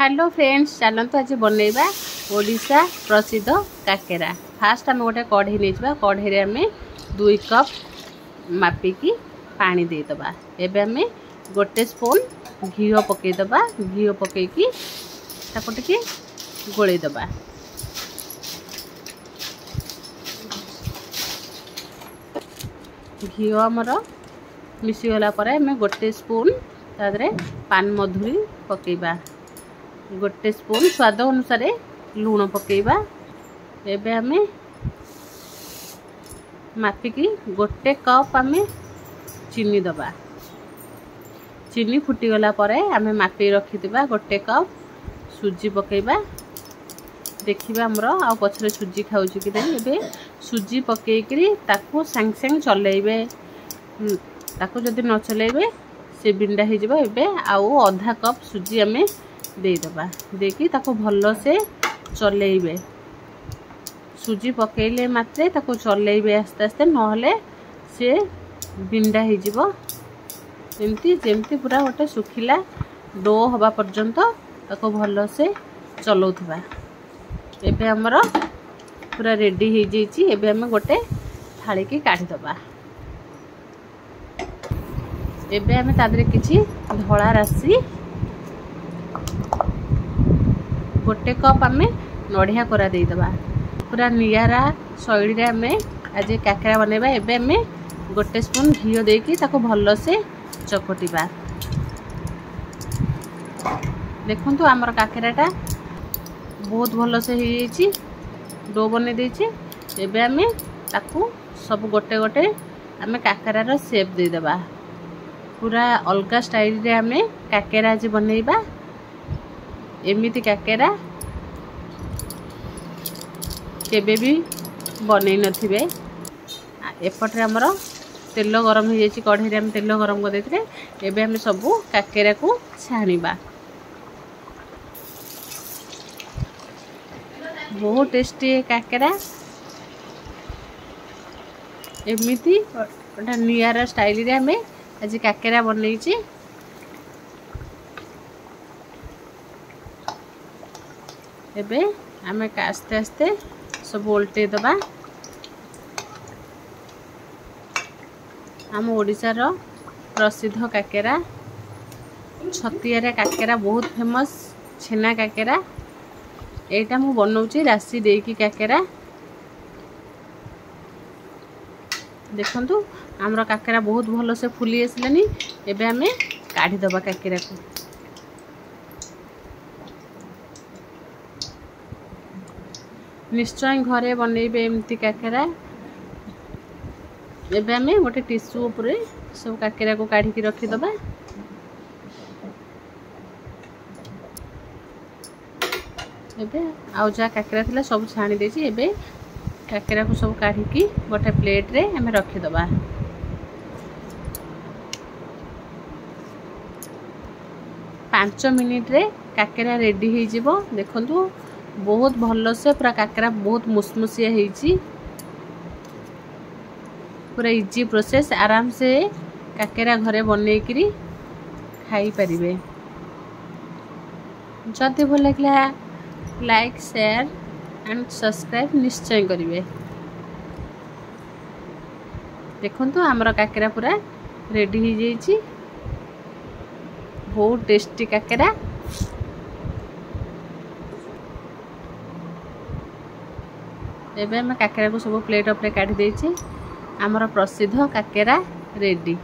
Hello friends, चलते आज बनइबा ओडिशा प्रसिद्ध काकेरा। फास्ट आम गोटे कढ़ई नहीं कढ़ई आम 2 कप मापिकी पानी देदबा। एबे आम गोटे स्पून घी पकईदबा। घी पकईकी टे गोलैदबा। घी आमर मिसीगला आम गोटे स्पून तादरे पान मधुरी पकईबा। गोटे स्पून स्वाद अनुसार लुण पकईबा। एबे आमे मापिकी गोटे कप आमे चीनी दबा। चीनी फुटीगला परे आमे मापी रखिथिबा गोटे कप सुजी पकईबा। देखिबा हमरो आ पछरे सुजी खाउछु कि नहीं। एबे सुजी पकईकरी ताकू संग संग चलेइबे। ताकू जदि न चलेइबे से बिंडा हो जिवो। एबे आउ आधा कप सुजी आमे देदबा। देखी ताको भलो से चलेइबे। सुजी पकेइले मात्रे ताको चलेइबे आस्ते आस्ते, नहले से बिंडा हो जिवो। एमती जेमती पूरा गोटे सुखिला डो हवा पर्यंत ताको भलो से चलौथबा। एबे हमरो पूरा रेडी हो जाइछि। एबे हम गोटे थाली की काढी दबा। एबे हम तादरे किछि धळा राशि गोटे कप आम नड़िया कोरा दे दबा। पूरा नियारा शैली रे आम आज काकेरा बनैबा। एबे आम गोटे स्पून घी देकी ताको भलो से चकटिबा। देखंतु हमर काकेराटा बहुत भलो से हो जाइछि। डो बने देछि। एबे आम ताकू सब गोटे गोटे आम काकेरार शेप दे दबा। पूरा अलगा स्टाइल रे आम काकेरा आज बनैबा। एमिति काकेरा केबे भी बनै नथिबे। एपटे हमर तेल गरम हो जाइछि। कढ़ई रे हम तेल गरम कर देथिले। एबे हम सब काकेरा को छाणीबा। बहुत टेस्टी काकेरा। एमिति ओटा नियारा स्टाइल रे हम आज काकेरा बनैछि। एबे आमे आस्ते आस्ते सब उल्टे दबा। आम ओडिशार प्रसिद्ध काकेरा छतियारे काकेरा बहुत फेमस छेना काकेरा। एटा मु बनौछि राशि देकी काकेरा। देखंतु हमर काकेरा बहुत भलो से फुली आसलानी। एबे आमे काढी दबा काकेरा को। निश्चय घरे बनैबे एमती काकेरा। एबे आमे गोटे टिश्यू ऊपर सब काकेरा को काढी की रखी दबा। एबे आउ जा काकेरा थिला सब छाणी देछि। एबे काकेरा को सब काढी की गोटे प्लेट रे आमे रखी दबा। पाँच मिनिट रे काकेरा रेडी हो जिवो। देखंतु बहुत भलो से पूरा काकेरा बहुत मुसमुसिया होइछि। पूरा इजी प्रोसेस। आराम से काकेरा घरे बनै करी खाई परिबे। जदि भल लागला लाइक शेयर एंड सब्सक्राइब निश्चय करिवे। देखंतु हमर काकेरा पूरा रेडी हो जाइछि। बहुत टेस्टी काकेरा। एबे हम काकेरा को सब प्लेट उपरे काढी देछि। हमर प्रसिद्ध काकेरा रेडी।